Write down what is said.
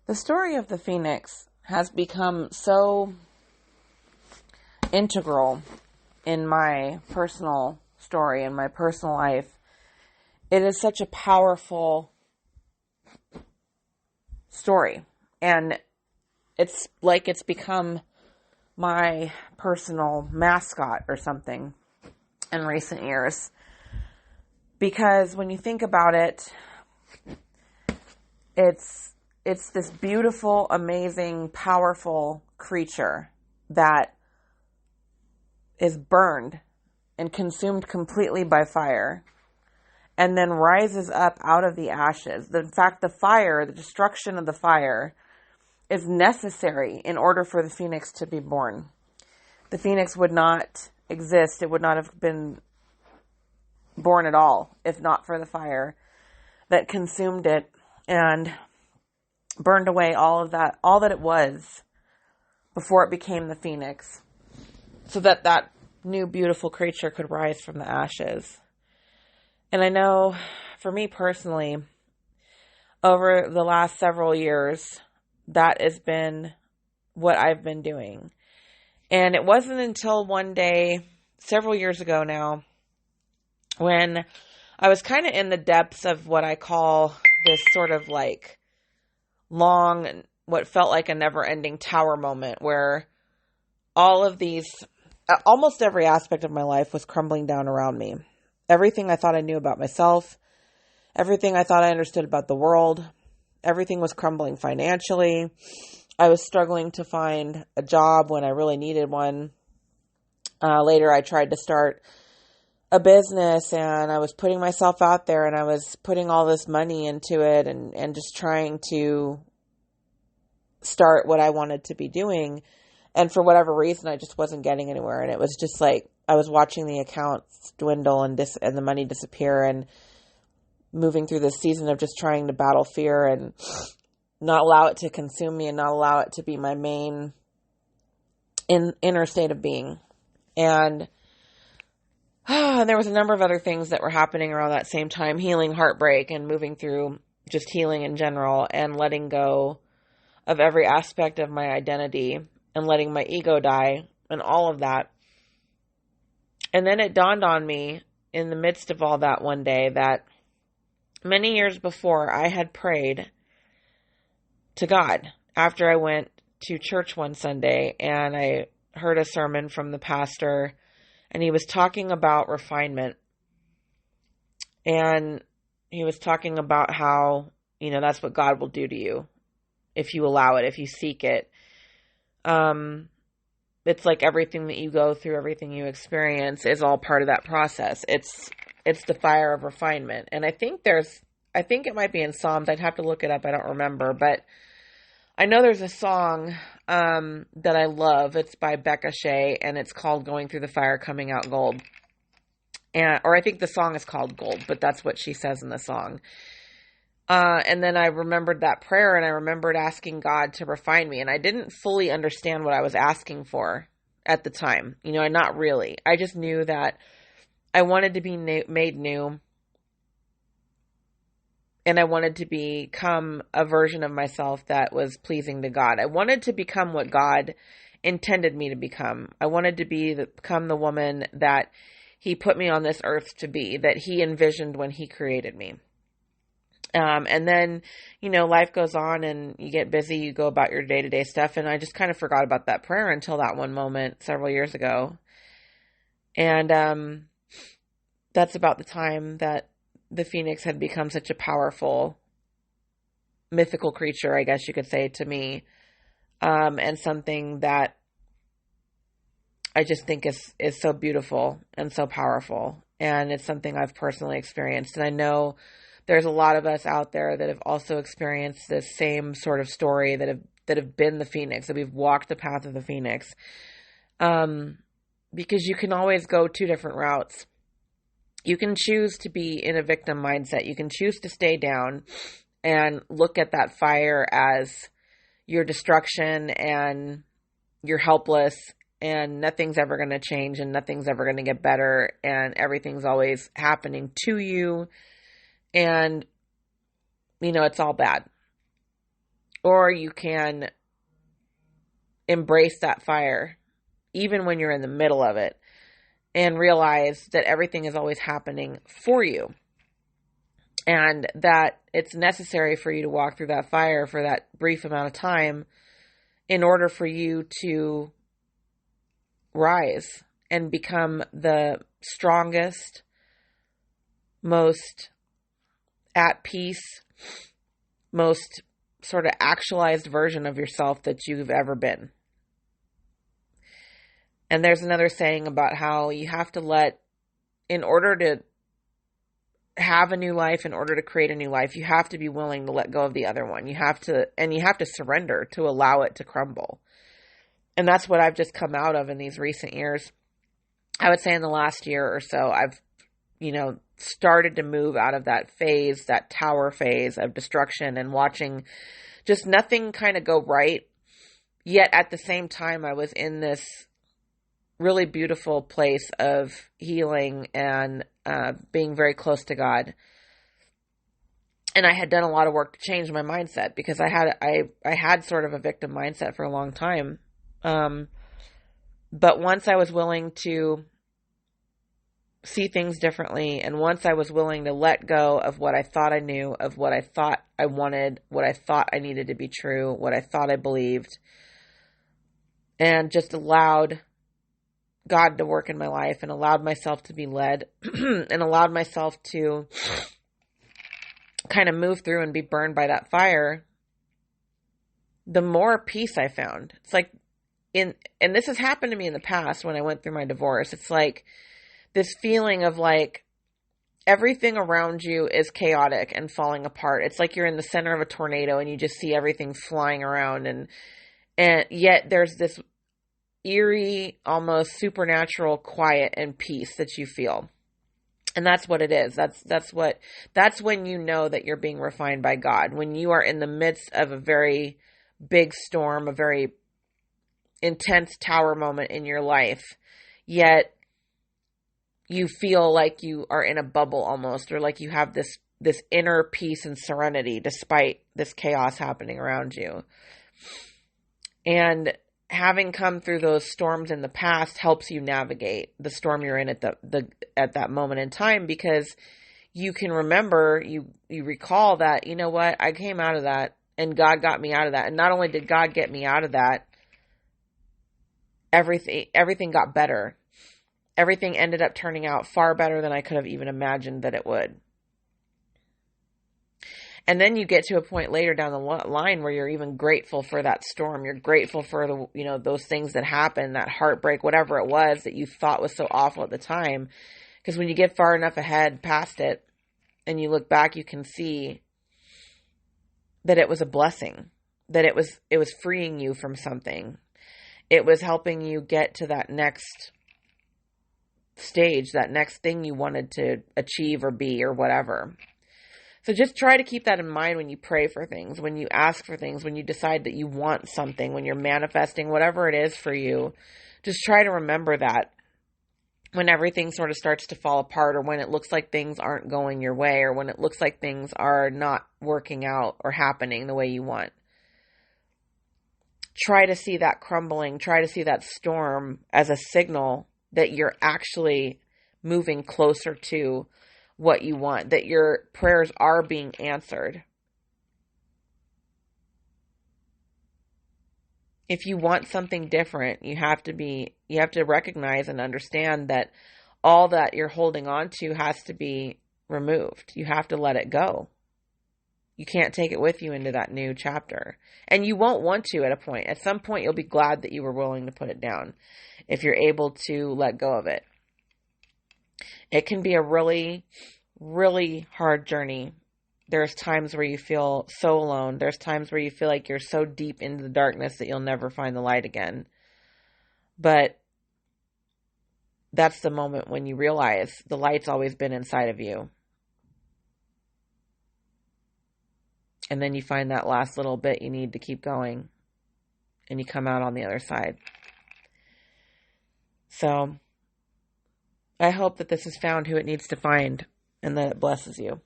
The story of the Phoenix has become so integral in my personal story, in my personal life. It is such a powerful story. And it's like it's become my personal mascot or something in recent years. Because when you think about it, it's this beautiful, amazing, powerful creature that is burned and consumed completely by fire and then rises up out of the ashes. In fact, the destruction of the fire is necessary in order for the phoenix to be born. The phoenix would not exist. It would not have been born at all if not for the fire that consumed it and burned away all that it was before it became the phoenix, so that that new beautiful creature could rise from the ashes. And I know for me personally, over the last several years, that has been what I've been doing. And it wasn't until one day, several years ago now, when I was kind of in the depths of what I call this sort of like long, what felt like a never-ending tower moment, where all of these, almost every aspect of my life was crumbling down around me. Everything I thought I knew about myself, everything I thought I understood about the world, everything was crumbling financially. I was struggling to find a job when I really needed one. Later, I tried to start a business, and I was putting myself out there, and I was putting all this money into it and just trying to start what I wanted to be doing. And for whatever reason, I just wasn't getting anywhere. And it was just like I was watching the accounts dwindle and the money disappear, and moving through this season of just trying to battle fear and not allow it to consume me and not allow it to be my main inner state of being. And there was a number of other things that were happening around that same time, healing heartbreak and moving through just healing in general and letting go of every aspect of my identity and letting my ego die and all of that. And then it dawned on me in the midst of all that one day that many years before I had prayed to God after I went to church one Sunday and I heard a sermon from the pastor, and he was talking about refinement. And he was talking about how, that's what God will do to you if you allow it, if you seek it. It's like everything that you go through, everything you experience is all part of that process. It's the fire of refinement. And I think it might be in Psalms. I'd have to look it up. I don't remember, but I know there's a song that I love. It's by Becca Shea, and it's called Going Through the Fire, Coming Out Gold. Or I think the song is called Gold, but that's what she says in the song. And then I remembered that prayer, and I remembered asking God to refine me. And I didn't fully understand what I was asking for at the time. Not really. I just knew that I wanted to be made new. And I wanted to become a version of myself that was pleasing to God. I wanted to become what God intended me to become. I wanted to become the woman that He put me on this earth to be, that He envisioned when He created me. And then, life goes on and you get busy, you go about your day-to-day stuff. And I just kind of forgot about that prayer until that one moment several years ago. And that's about the time that the phoenix had become such a powerful mythical creature, I guess you could say, to me. And something that I just think is so beautiful and so powerful. And it's something I've personally experienced. And I know there's a lot of us out there that have also experienced this same sort of story, that have been the phoenix, that we've walked the path of the phoenix. Because you can always go two different routes. You can choose to be in a victim mindset. You can choose to stay down and look at that fire as your destruction and you're helpless and nothing's ever going to change and nothing's ever going to get better and everything's always happening to you and, it's all bad. Or you can embrace that fire, even when you're in the middle of it, and realize that everything is always happening for you. And that it's necessary for you to walk through that fire for that brief amount of time in order for you to rise and become the strongest, most at peace, most sort of actualized version of yourself that you've ever been. And there's another saying about how you have to in order to have a new life, in order to create a new life, you have to be willing to let go of the other one. You have to surrender to allow it to crumble. And that's what I've just come out of in these recent years. I would say in the last year or so, I've, started to move out of that phase, that tower phase of destruction, and watching just nothing kind of go right. Yet at the same time, I was in this really beautiful place of healing and being very close to God. And I had done a lot of work to change my mindset, because I had sort of a victim mindset for a long time. But once I was willing to see things differently, and once I was willing to let go of what I thought I knew, of what I thought I wanted, what I thought I needed to be true, what I thought I believed, and just allowed God to work in my life, and allowed myself to be led and allowed myself to kind of move through and be burned by that fire, the more peace I found. It's like, and this has happened to me in the past when I went through my divorce. It's like this feeling of like everything around you is chaotic and falling apart. It's like you're in the center of a tornado and you just see everything flying around, and yet there's this eerie, almost supernatural quiet and peace that you feel. And that's what it is. That's when you know that you're being refined by God. When you are in the midst of a very big storm, a very intense tower moment in your life, yet you feel like you are in a bubble almost, or like you have this inner peace and serenity despite this chaos happening around you. And having come through those storms in the past helps you navigate the storm you're in at that moment in time, because you can remember, you recall that, you know what, I came out of that and God got me out of that. And not only did God get me out of that, everything got better. Everything ended up turning out far better than I could have even imagined that it would. And then you get to a point later down the line where you're even grateful for that storm. You're grateful for those things that happened, that heartbreak, whatever it was that you thought was so awful at the time. Because when you get far enough ahead past it and you look back, you can see that it was a blessing, that it was freeing you from something. It was helping you get to that next stage, that next thing you wanted to achieve or be or whatever. So just try to keep that in mind when you pray for things, when you ask for things, when you decide that you want something, when you're manifesting whatever it is for you. Just try to remember that when everything sort of starts to fall apart, or when it looks like things aren't going your way, or when it looks like things are not working out or happening the way you want. Try to see that crumbling, try to see that storm as a signal that you're actually moving closer to what you want, that your prayers are being answered. If you want something different, you have to recognize and understand that all that you're holding on to has to be removed. You have to let it go. You can't take it with you into that new chapter. And you won't want to at a point. At some point, you'll be glad that you were willing to put it down if you're able to let go of it. It can be a really, really hard journey. There's times where you feel so alone. There's times where you feel like you're so deep into the darkness that you'll never find the light again. But that's the moment when you realize the light's always been inside of you. And then you find that last little bit you need to keep going. And you come out on the other side. So I hope that this has found who it needs to find, and that it blesses you.